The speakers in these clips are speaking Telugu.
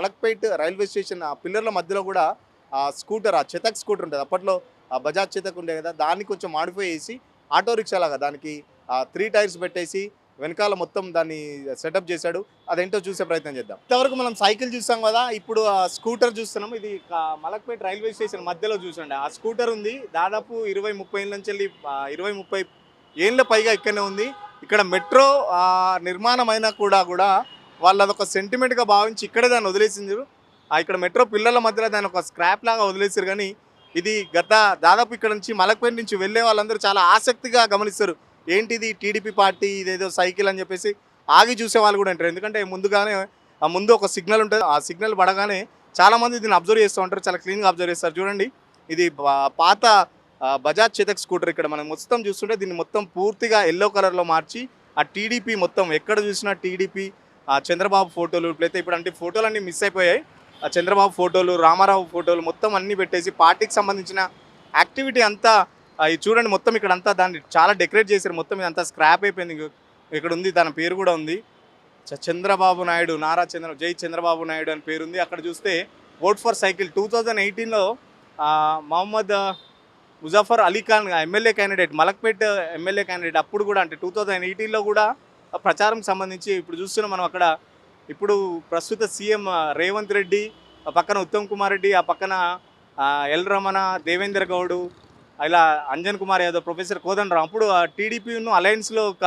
మలక్పేట్ రైల్వే స్టేషన్ ఆ పిల్లర్ల మధ్యలో కూడా ఆ స్కూటర్, ఆ చెతక్ స్కూటర్ ఉంటుంది. అప్పట్లో ఆ బజాజ్ చెతక్ ఉండే కదా, దాన్ని కొంచెం మాడిఫై చేసి ఆటో రిక్షా లాగా దానికి 3 టైర్స్ పెట్టేసి వెనకాల మొత్తం దాన్ని సెటప్ చేశాడు. అదేంటో చూసే ప్రయత్నం చేద్దాం. ఇంతవరకు మనం సైకిల్ చూసాం కదా, ఇప్పుడు ఆ స్కూటర్ చూస్తున్నాం. ఇది మలక్పేట్ రైల్వే స్టేషన్ మధ్యలో చూసండి. ఆ స్కూటర్ ఉంది దాదాపు 20-30 ఏళ్ళ నుంచి 20-30 ఏళ్ళ పైగా ఇక్కడనే ఉంది. ఇక్కడ మెట్రో నిర్మాణం అయినా కూడా వాళ్ళు అదొక సెంటిమెంట్గా భావించి ఇక్కడే దాన్ని వదిలేసింది. ఇక్కడ మెట్రో పిల్లల మధ్యలో దాన్ని ఒక స్క్రాప్ లాగా వదిలేసారు. కానీ ఇది దాదాపు ఇక్కడ నుంచి మలక్పేట నుంచి వెళ్ళే వాళ్ళందరూ చాలా ఆసక్తిగా గమనిస్తారు. ఏంటిది టీడీపీ పార్టీ, ఇదేదో సైకిల్ అని చెప్పేసి ఆగి చూసే వాళ్ళు కూడా ఉంటారు. ఎందుకంటే ముందుగానే ముందు ఒక సిగ్నల్ ఉంటుంది. ఆ సిగ్నల్ పడగానే చాలామంది దీన్ని అబ్జర్వ్ చేస్తూ ఉంటారు. చాలా క్లీన్గా అబ్జర్వ్ చేస్తారు. చూడండి, ఇది పాత బజాజ్ చేతక్ స్కూటర్. ఇక్కడ మనం మొత్తం చూస్తుంటే దీన్ని మొత్తం పూర్తిగా ఎల్లో కలర్లో మార్చి ఆ టీడీపీ మొత్తం ఎక్కడ చూసినా టీడీపీ, చంద్రబాబు ఫోటోలు, ఇప్పుడైతే ఇప్పుడు అంటే ఫోటోలు అన్నీ మిస్ అయిపోయాయి. చంద్రబాబు ఫోటోలు, రామారావు ఫోటోలు మొత్తం అన్నీ పెట్టేసి పార్టీకి సంబంధించిన యాక్టివిటీ అంతా ఇది చూడండి. మొత్తం ఇక్కడ అంతా దాన్ని చాలా డెకరేట్ చేశారు. మొత్తం ఇదంతా స్క్రాప్ అయిపోయింది. ఇక్కడ ఉంది, దాని పేరు కూడా ఉంది, చంద్రబాబు నాయుడు, జై చంద్రబాబు నాయుడు అని పేరుంది. అక్కడ చూస్తే ఓట్ ఫర్ సైకిల్ 2018లో Mohammed Muzaffar Ali Khan MLA candidate, Malakpet MLA candidate, అప్పుడు కూడా అంటే 2018లో కూడా ప్రచారం సంబంధించి ఇప్పుడు చూస్తున్నాం మనం. అక్కడ ఇప్పుడు ప్రస్తుత సీఎం రేవంత్ రెడ్డి, ఆ పక్కన ఉత్తమ్ కుమార్ రెడ్డి, ఆ పక్కన ఎల్ రమణ, దేవేంద్ర గౌడ్, ఇలా అంజన్ కుమార్ యాదవ్, ప్రొఫెసర్ కోదండరాం. అప్పుడు టీడీపీను అలయన్స్లో ఒక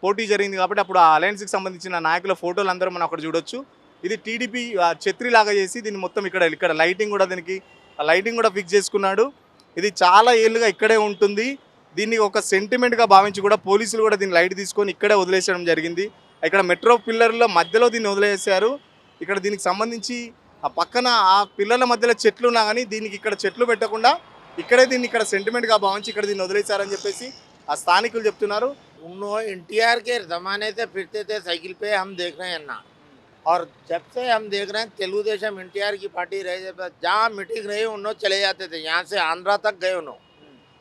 పోటీ జరిగింది కాబట్టి అప్పుడు ఆ అలయన్స్కి సంబంధించిన నాయకుల ఫోటోలు అందరూ మనం అక్కడ చూడొచ్చు. ఇది టీడీపీ ఛత్రి లాగా చేసి దీన్ని మొత్తం ఇక్కడ లైటింగ్ కూడా, దీనికి లైటింగ్ కూడా ఫిక్స్ చేసుకున్నాడు. ఇది చాలా ఏళ్ళుగా ఇక్కడే ఉంటుంది. దీన్ని ఒక సెంటిమెంట్గా భావించి కూడా పోలీసులు కూడా దీన్ని లైట్ తీసుకొని ఇక్కడే వదిలేసడం జరిగింది. ఇక్కడ మెట్రో పిల్లర్ల మధ్యలో దీన్ని వదిలేసారు. ఇక్కడ దీనికి సంబంధించి ఆ పక్కన ఆ పిల్లల మధ్యలో చెట్లు ఉన్నా కానీ దీనికి ఇక్కడ చెట్లు పెట్టకుండా ఇక్కడే దీన్ని ఇక్కడ సెంటిమెంట్గా భావించి ఇక్కడ దీన్ని వదిలేశారని చెప్పేసి ఆ స్థానికులు చెప్తున్నారు. उन्होंने एनटीआर के ज़माने से फिरते थे साइकिल पे, हम देख रहे हैं ना। और जब से हम देख रहे हैं तेलुगु देशम एनटीआर की पार्टी रहे, जहाँ मीटिंग रही उन्होंने चले जाते थे। यहाँ से आंध्रा तक गए उन्होंने,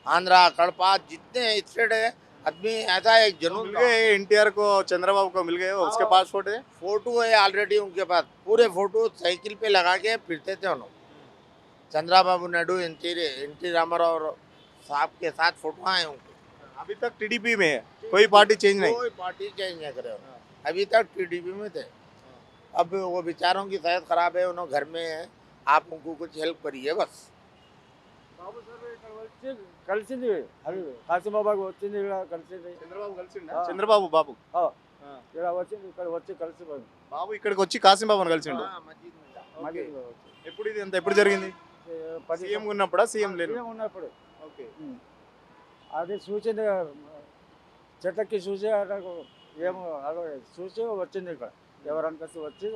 आंध्रा कड़पा जितने स्टेट है आदमी ऐसा एक जुनून था। एनटीआर को चंद्रबाबू को मिल गए, उसके पास फोटो है, फोटो है ऑलरेडी उनके पास, पूरे फोटो साइकिल पे लगा के फिरते थे उन्होंने। चंद्रबाबू नायडू, एनटी रामाराव साहब के साथ फोटो आए उनके। अभी तक टीडीपी में है, कोई पार्टी चेंज नहीं, कोई पार्टी चेंज नहीं करे, अभी तक टीडीपी में थे। अब वो बेचारों की सेहत खराब है, उन्होंने घर में है, आप उनको कुछ हेल्प करिए बस। బాబు సార్ ఇక్కడ వచ్చి కలిసింది, అది కాశీబాబాకి వచ్చింది, ఇక్కడ కలిసింది. చంద్రబాబు కలిసిండా? చంద్రబాబు బాబు ఇక్కడ వచ్చింది, ఇక్కడ వచ్చి కలిసిపోయింది. బాబు ఇక్కడికి వచ్చి కాసింబాబుని కలిసిండు. మళ్ళీ ఎప్పుడు ఇది అంత ఎప్పుడు జరిగింది? సీఎం ఉన్నప్పుడా? సీఎం లేదు ఉన్నప్పుడు. ఓకే, అది చూసింది, చెట్లకి చూసి ఏమో అలా చూసి వచ్చింది. ఇక్కడ ఎవరనిపిస్తే వచ్చి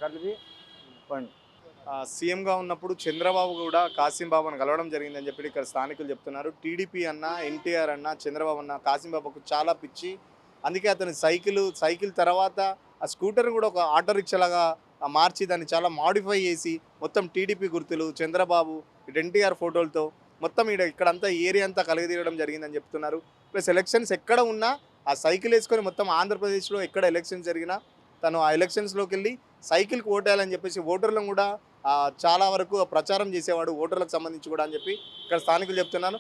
కలిపి పోయింది. సీఎంగా ఉన్నప్పుడు చంద్రబాబు కూడా కాసింబాబుని కలవడం జరిగిందని చెప్పి ఇక్కడ స్థానికులు చెప్తున్నారు. టీడీపీ అన్న, ఎన్టీఆర్ అన్న, చంద్రబాబు అన్న కాసింబాబుకు చాలా పిచ్చి. అందుకే అతని సైకిల్ తర్వాత ఆ స్కూటర్ని కూడా ఒక ఆటో రిక్షాలాగా మార్చి దాన్ని చాలా మాడిఫై చేసి మొత్తం టీడీపీ గుర్తులు, చంద్రబాబు, ఎన్టీఆర్ ఫోటోలతో మొత్తం ఇక్కడంతా ఏరియా అంతా కలిగదీయడం జరిగిందని చెప్తున్నారు. ప్లస్ ఎలక్షన్స్ ఎక్కడ ఉన్నా ఆ సైకిల్ వేసుకొని మొత్తం ఆంధ్రప్రదేశ్లో ఎక్కడ ఎలక్షన్స్ జరిగినా తను ఆ ఎలక్షన్స్లోకి వెళ్ళి సైకిల్కి ఓటేయాలని చెప్పేసి ఓటర్లను కూడా చాలా వరకు ప్రచారం చేసేవాడు, ఓటర్లకు సంబంధించి కూడా అని చెప్పి ఇక్కడ స్థానికులు చెప్తున్నాను.